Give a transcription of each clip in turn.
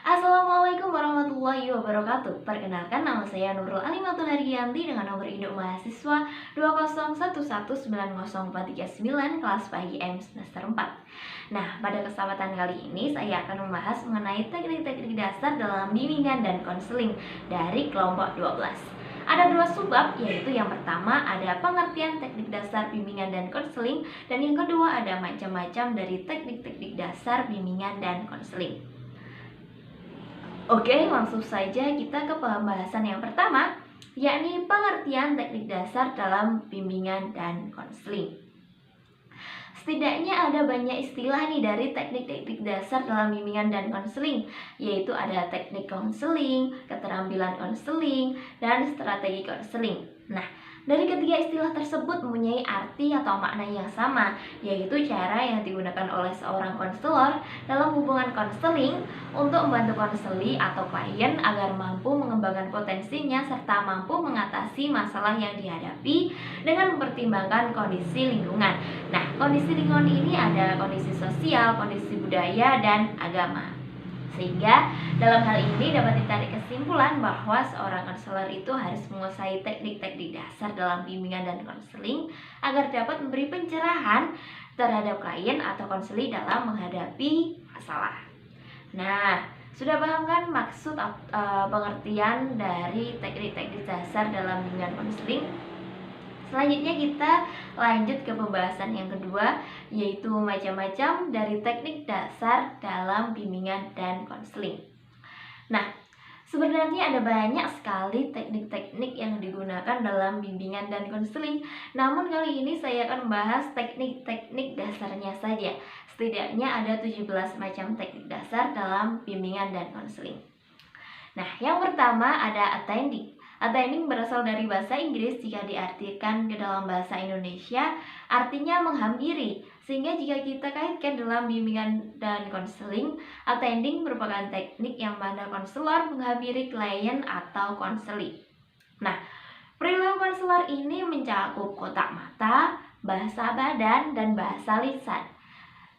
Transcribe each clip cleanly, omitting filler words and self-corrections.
Assalamualaikum warahmatullahi wabarakatuh. Perkenalkan, nama saya Nurul Alimatul Haryanti dengan nomor induk mahasiswa 201190439 kelas pagi M semester 4. Nah, pada kesempatan kali ini saya akan membahas mengenai teknik-teknik dasar dalam bimbingan dan konseling dari kelompok 12. Ada dua subbab, yaitu yang pertama ada pengertian teknik dasar bimbingan dan konseling, dan yang kedua ada macam-macam dari teknik-teknik dasar bimbingan dan konseling. Oke, langsung saja kita ke pembahasan yang pertama, yakni pengertian teknik dasar dalam bimbingan dan konseling. Setidaknya ada banyak istilah nih dari teknik-teknik dasar dalam bimbingan dan konseling, yaitu ada teknik konseling, keterampilan konseling, dan strategi konseling. Nah, dari ketiga istilah tersebut mempunyai arti atau makna yang sama, yaitu cara yang digunakan oleh seorang konselor dalam hubungan konseling untuk membantu konseli atau klien agar mampu mengembangkan potensinya serta mampu mengatasi masalah yang dihadapi dengan mempertimbangkan kondisi lingkungan. Nah, kondisi lingkungan ini ada kondisi sosial, kondisi budaya, dan agama. Sehingga dalam hal ini dapat ditarik kesimpulan bahwa seorang konselor itu harus menguasai teknik-teknik dasar dalam bimbingan dan konseling agar dapat memberi pencerahan terhadap klien atau konseli dalam menghadapi masalah. Nah, sudah paham kan maksud pengertian dari teknik-teknik dasar dalam bimbingan konseling? Selanjutnya kita lanjut ke pembahasan yang kedua, yaitu macam-macam dari teknik dasar dalam bimbingan dan konseling. Nah, sebenarnya ada banyak sekali teknik-teknik yang digunakan dalam bimbingan dan konseling. Namun kali ini saya akan membahas teknik-teknik dasarnya saja. Setidaknya ada 17 macam teknik dasar dalam bimbingan dan konseling. Nah, yang pertama ada attending. Attending berasal dari bahasa Inggris, jika diartikan ke dalam bahasa Indonesia artinya menghampiri. Sehingga jika kita kaitkan dalam bimbingan dan konseling, attending merupakan teknik yang mana konselor menghampiri klien atau konseli. Nah, perilaku konselor ini mencakup kontak mata, bahasa badan, dan bahasa lisan.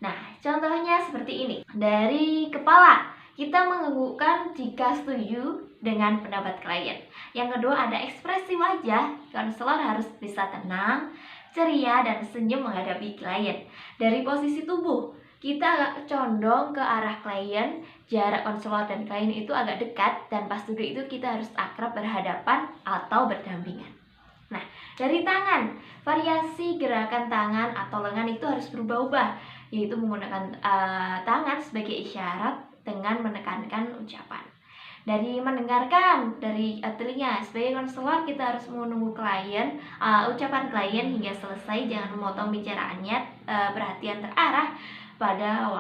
Nah, contohnya seperti ini. Dari kepala, kita menganggukkan jika setuju dengan pendapat klien. Yang kedua ada ekspresi wajah. Konselor harus bisa tenang, ceria, dan senyum menghadapi klien. Dari posisi tubuh, kita agak condong ke arah klien. Jarak konselor dan klien itu agak dekat, dan pas duduk itu kita harus akrab berhadapan atau berdampingan. Nah, dari tangan, variasi gerakan tangan atau lengan itu harus berubah-ubah, yaitu menggunakan tangan sebagai isyarat dengan menekankan ucapan. Dari mendengarkan, dari telinga, sebagai konselor kita harus menunggu klien, ucapan klien hingga selesai, jangan memotong bicaraannya, perhatian terarah pada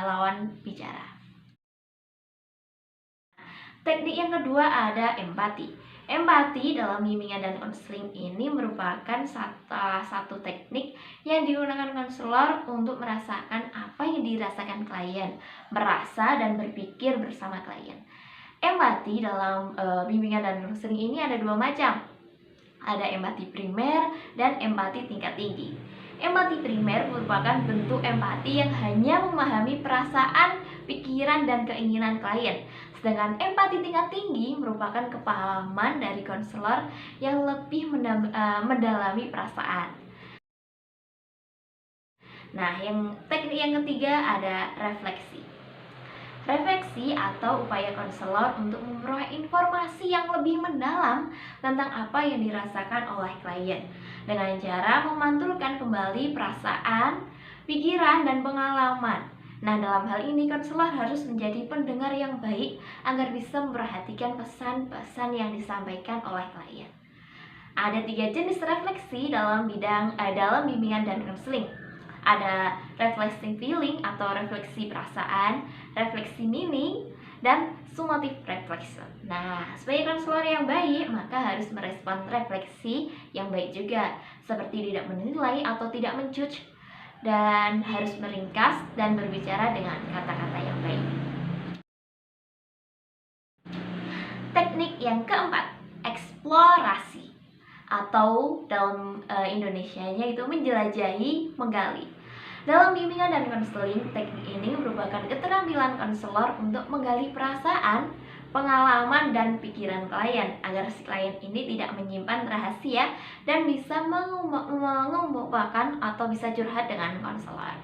lawan bicara. Teknik yang kedua ada empati. Empati dalam bimbingan dan konseling ini merupakan salah satu teknik yang digunakan konselor untuk merasakan apa yang dirasakan klien, merasa dan berpikir bersama klien. Empati dalam bimbingan dan konseling ini ada dua macam. Ada empati primer dan empati tingkat tinggi. Empati primer merupakan bentuk empati yang hanya memahami perasaan, pikiran, dan keinginan klien. Sedangkan empati tingkat tinggi merupakan kepahaman dari konselor yang lebih mendalami perasaan. Nah, teknik yang ketiga ada refleksi. Refleksi atau upaya konselor untuk memperoleh informasi yang lebih mendalam tentang apa yang dirasakan oleh klien dengan cara memantulkan kembali perasaan, pikiran, dan pengalaman. Nah, dalam hal ini konselor harus menjadi pendengar yang baik agar bisa memperhatikan pesan-pesan yang disampaikan oleh klien. Ada 3 jenis refleksi dalam bimbingan dan konseling. Ada reflecting feeling atau refleksi perasaan, refleksi meaning, dan summative reflection. Nah, sebagai konselor yang baik, maka harus merespon refleksi yang baik juga, seperti tidak menilai atau tidak menjudge, dan harus meringkas dan berbicara dengan kata-kata yang baik. Teknik yang keempat, eksplorasi, atau dalam Indonesianya itu menjelajahi, menggali. Dalam bimbingan dan konseling, teknik ini merupakan keterampilan konselor untuk menggali perasaan, pengalaman, dan pikiran klien agar si klien ini tidak menyimpan rahasia dan bisa mengungkapkan atau bisa curhat dengan konselor.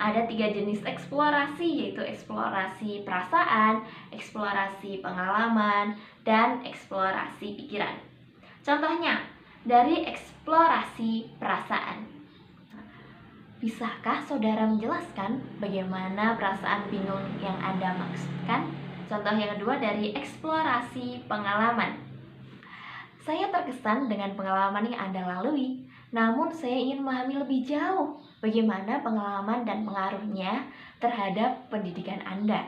Ada 3 jenis eksplorasi, yaitu eksplorasi perasaan, eksplorasi pengalaman, dan eksplorasi pikiran. Contohnya, dari eksplorasi perasaan. Bisakah saudara menjelaskan bagaimana perasaan bingung yang Anda maksudkan? Contoh yang kedua dari eksplorasi pengalaman. Saya terkesan dengan pengalaman yang Anda lalui, namun saya ingin memahami lebih jauh bagaimana pengalaman dan pengaruhnya terhadap pendidikan Anda.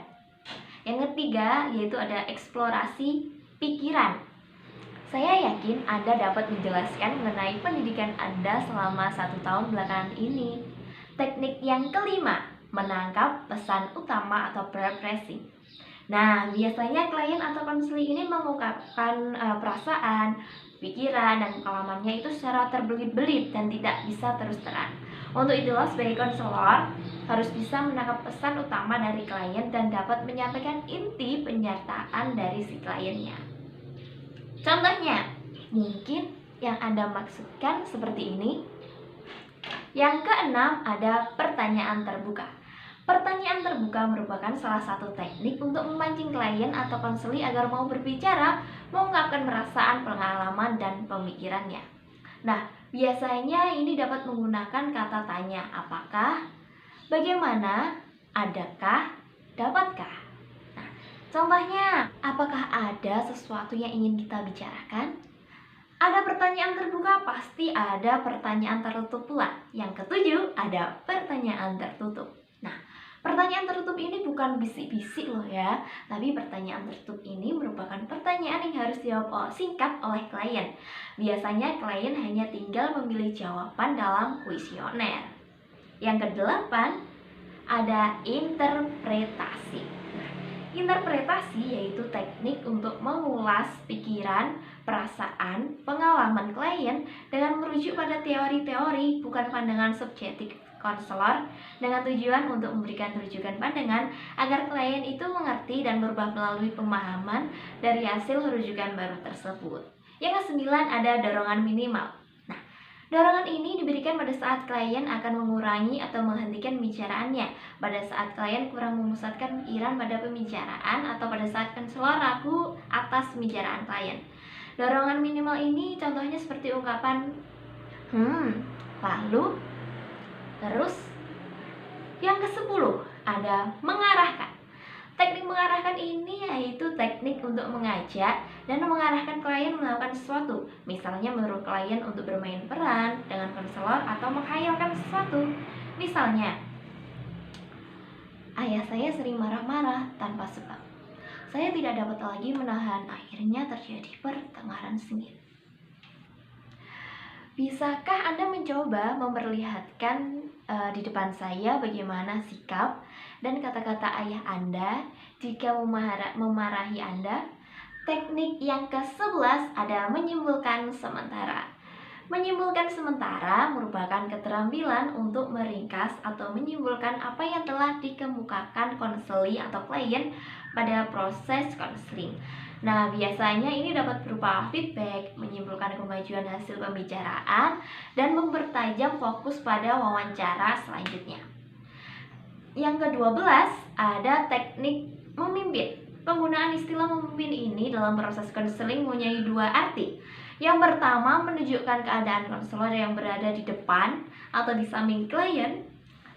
Yang ketiga yaitu ada eksplorasi pikiran. Saya yakin Anda dapat menjelaskan mengenai pendidikan Anda selama 1 tahun belakangan ini. Teknik yang kelima, menangkap pesan utama atau paraphrasing. Nah, biasanya klien atau konseling ini mengungkapkan perasaan, pikiran, dan pengalamannya itu secara terbelit-belit dan tidak bisa terus terang. Untuk itulah sebagai konselor harus bisa menangkap pesan utama dari klien dan dapat menyampaikan inti penyertaan dari si kliennya. Contohnya, mungkin yang Anda maksudkan seperti ini. Yang keenam ada pertanyaan terbuka. Pertanyaan terbuka merupakan salah satu teknik untuk memancing klien atau konseling agar mau berbicara, mengungkapkan perasaan, pengalaman, dan pemikirannya. Nah, biasanya ini dapat menggunakan kata tanya, apakah, bagaimana, adakah, dapatkah. Nah, contohnya, apakah ada sesuatu yang ingin kita bicarakan? Ada pertanyaan terbuka, pasti ada pertanyaan tertutup pula. Yang ketujuh, ada pertanyaan tertutup. Nah, pertanyaan tertutup ini bukan bisik-bisik loh ya, tapi pertanyaan tertutup ini merupakan pertanyaan yang harus dijawab singkat oleh klien. Biasanya klien hanya tinggal memilih jawaban dalam kuesioner. Yang kedelapan, ada interpretasi. Interpretasi yaitu teknik untuk mengulas pikiran, perasaan, pengalaman klien dengan merujuk pada teori-teori bukan pandangan subjektif konselor dengan tujuan untuk memberikan rujukan pandangan agar klien itu mengerti dan berubah melalui pemahaman dari hasil rujukan baru tersebut. Yang kesembilan ada dorongan minimal. Dorongan ini diberikan pada saat klien akan mengurangi atau menghentikan pembicaraannya, pada saat klien kurang memusatkan pikiran pada pembicaraan, atau pada saat konselor ragu atas pembicaraan klien. Dorongan minimal ini contohnya seperti ungkapan lalu, terus. Yang ke-10 ada mengarahkan. Teknik mengarahkan ini yaitu teknik untuk mengajak dan mengarahkan klien melakukan sesuatu. Misalnya menyuruh klien untuk bermain peran dengan konselor atau menghayalkan sesuatu. Misalnya, ayah saya sering marah-marah tanpa sebab. Saya tidak dapat lagi menahan, akhirnya terjadi pertengkaran sengit. Bisakah Anda mencoba memperlihatkan di depan saya bagaimana sikap dan kata-kata ayah Anda jika memarahi Anda? Teknik yang ke-11 ada menyimpulkan sementara. Menyimpulkan sementara merupakan keterampilan untuk meringkas atau menyimpulkan apa yang telah dikemukakan konseling atau klien pada proses konseling. Nah, biasanya ini dapat berupa feedback, menyimpulkan kemajuan hasil pembicaraan, dan mempertajam fokus pada wawancara selanjutnya. Yang ke-12 ada teknik memimpin. Penggunaan istilah memimpin ini dalam proses konseling mempunyai 2 arti. Yang pertama, menunjukkan keadaan konselor yang berada di depan atau di samping klien.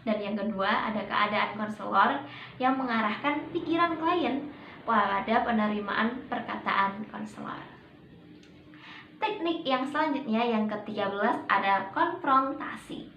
Dan yang kedua, ada keadaan konselor yang mengarahkan pikiran klien pada penerimaan perkataan konselor. Teknik yang selanjutnya yang ke-13 ada konfrontasi.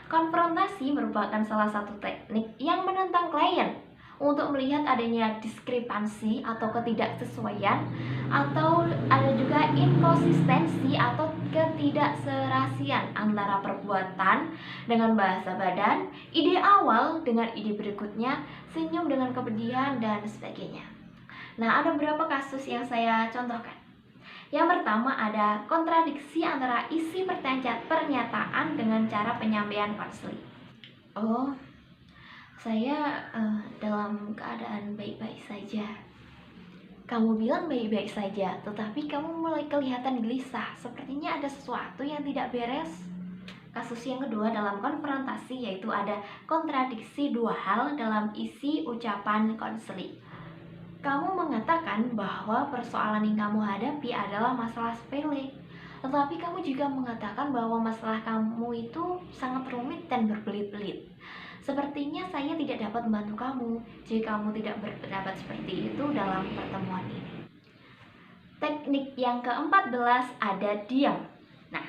Konfrontasi merupakan salah satu teknik yang menentang klien untuk melihat adanya diskrepansi atau ketidaksesuaian, atau ada juga inkonsistensi atau ketidakserasian antara perbuatan dengan bahasa badan, ide awal dengan ide berikutnya, senyum dengan kepedihan, dan sebagainya. Nah, ada beberapa kasus yang saya contohkan. Yang pertama ada kontradiksi antara isi pernyataan dengan cara penyampaian konseling. Oh, saya dalam keadaan baik-baik saja. Kamu bilang baik-baik saja, tetapi kamu mulai kelihatan gelisah. Sepertinya ada sesuatu yang tidak beres. Kasus yang kedua dalam konfrontasi, yaitu ada kontradiksi dua hal dalam isi ucapan konseling. Kamu mengatakan bahwa persoalan yang kamu hadapi adalah masalah sepele, tetapi kamu juga mengatakan bahwa masalah kamu itu sangat rumit dan berbelit-belit. Sepertinya saya tidak dapat membantu kamu jika kamu tidak berpendapat seperti itu dalam pertemuan ini. Teknik yang ke-14 ada diam. Nah,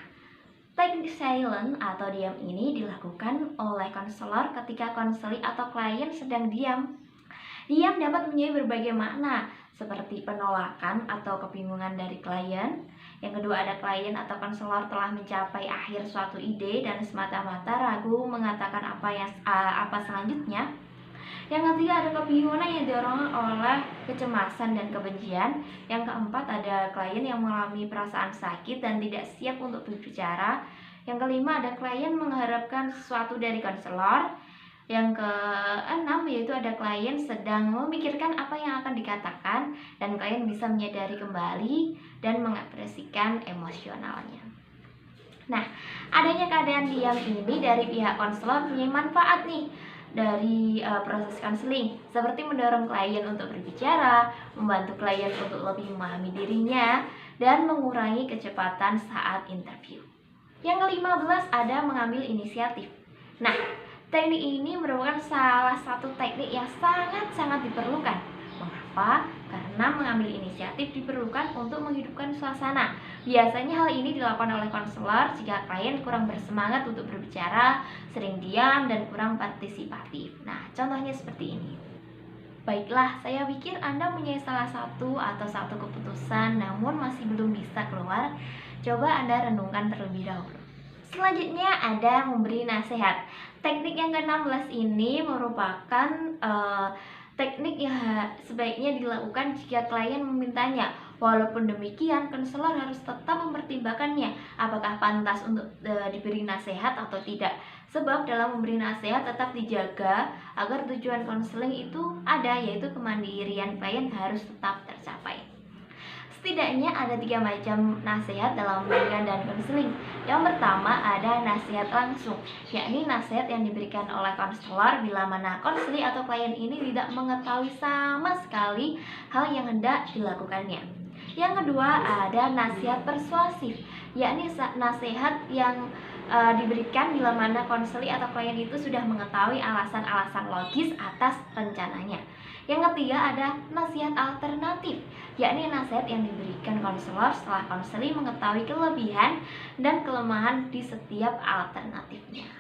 teknik silent atau diam ini dilakukan oleh konselor ketika konseli atau klien sedang diam. Diam dapat mempunyai berbagai makna, seperti penolakan atau kebingungan dari klien. Yang kedua, ada klien atau konselor telah mencapai akhir suatu ide dan semata-mata ragu mengatakan apa selanjutnya. Yang ketiga, ada kebingungan yang didorong oleh kecemasan dan kebencian. Yang keempat, ada klien yang mengalami perasaan sakit dan tidak siap untuk berbicara. Yang kelima, ada klien mengharapkan sesuatu dari konselor. Yang keenam, yaitu ada klien sedang memikirkan apa yang akan dikatakan dan klien bisa menyadari kembali dan mengekspresikan emosionalnya. Nah, adanya keadaan diam ini dari pihak konselor punya manfaat nih dari proses konseling, seperti mendorong klien untuk berbicara, membantu klien untuk lebih memahami dirinya, dan mengurangi kecepatan saat interview. Yang ke-15 ada mengambil inisiatif. Nah, teknik ini merupakan salah satu teknik yang sangat-sangat diperlukan. Mengapa? Karena mengambil inisiatif diperlukan untuk menghidupkan suasana. Biasanya hal ini dilakukan oleh konselor jika klien kurang bersemangat untuk berbicara, sering diam, dan kurang partisipatif. Nah, contohnya seperti ini. Baiklah, saya pikir Anda punya salah satu atau satu keputusan namun masih belum bisa keluar. Coba Anda renungkan terlebih dahulu. Selanjutnya ada memberi nasihat. Teknik yang ke-16 ini merupakan teknik yang sebaiknya dilakukan jika klien memintanya. Walaupun demikian, konselor harus tetap mempertimbangkannya apakah pantas untuk diberi nasihat atau tidak. Sebab dalam memberi nasihat tetap dijaga agar tujuan konseling itu ada, yaitu kemandirian klien harus tetap tercapai. Setidaknya ada 3 macam nasihat dalam bimbingan dan konseling. Yang pertama ada nasihat langsung, yakni nasihat yang diberikan oleh konselor bila mana konseli atau klien ini tidak mengetahui sama sekali hal yang hendak dilakukannya. Yang kedua ada nasihat persuasif, yakni nasihat yang diberikan bila mana konseli atau klien itu sudah mengetahui alasan-alasan logis atas rencananya. Yang ketiga ada nasihat alternatif, yakni nasihat yang diberikan konselor setelah konseli mengetahui kelebihan dan kelemahan di setiap alternatifnya.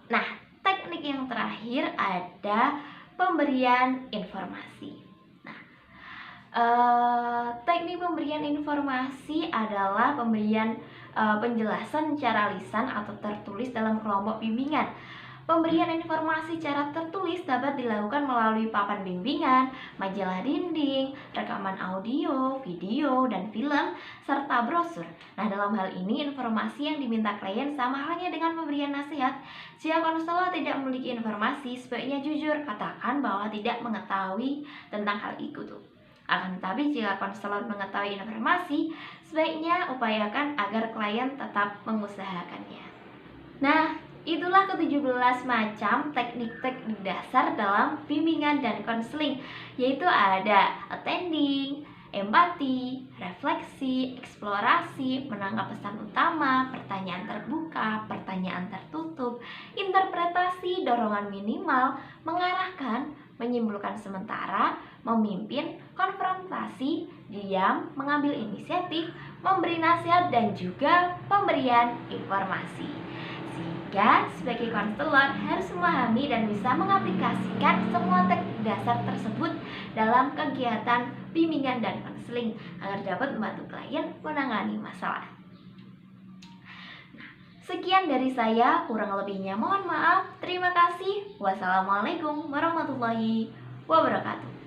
Nah, teknik yang terakhir ada pemberian informasi. Nah, teknik pemberian informasi adalah pemberian penjelasan secara lisan atau tertulis dalam kelompok bimbingan. Pemberian informasi secara tertulis dapat dilakukan melalui papan bimbingan, majalah dinding, rekaman audio, video, dan film, serta brosur. Nah, dalam hal ini informasi yang diminta klien sama halnya dengan pemberian nasihat. Jika konselor tidak memiliki informasi, sebaiknya jujur katakan bahwa tidak mengetahui tentang hal itu. Akan tetapi jika konselor mengetahui informasi, sebaiknya upayakan agar klien tetap mengusahakannya. Nah, itulah ke-17 macam teknik-teknik dasar dalam bimbingan dan konseling, yaitu ada attending, empati, refleksi, eksplorasi, menangkap pesan utama, pertanyaan terbuka, pertanyaan tertutup, interpretasi, dorongan minimal, mengarahkan, menyimpulkan sementara, memimpin, konfrontasi, diam, mengambil inisiatif, memberi nasihat, dan juga pemberian informasi. Sehingga sebagai konselor harus memahami dan bisa mengaplikasikan semua teknik dasar tersebut dalam kegiatan bimbingan dan konseling agar dapat membantu klien menangani masalah. Sekian dari saya, kurang lebihnya mohon maaf. Terima kasih. Wassalamualaikum warahmatullahi wabarakatuh.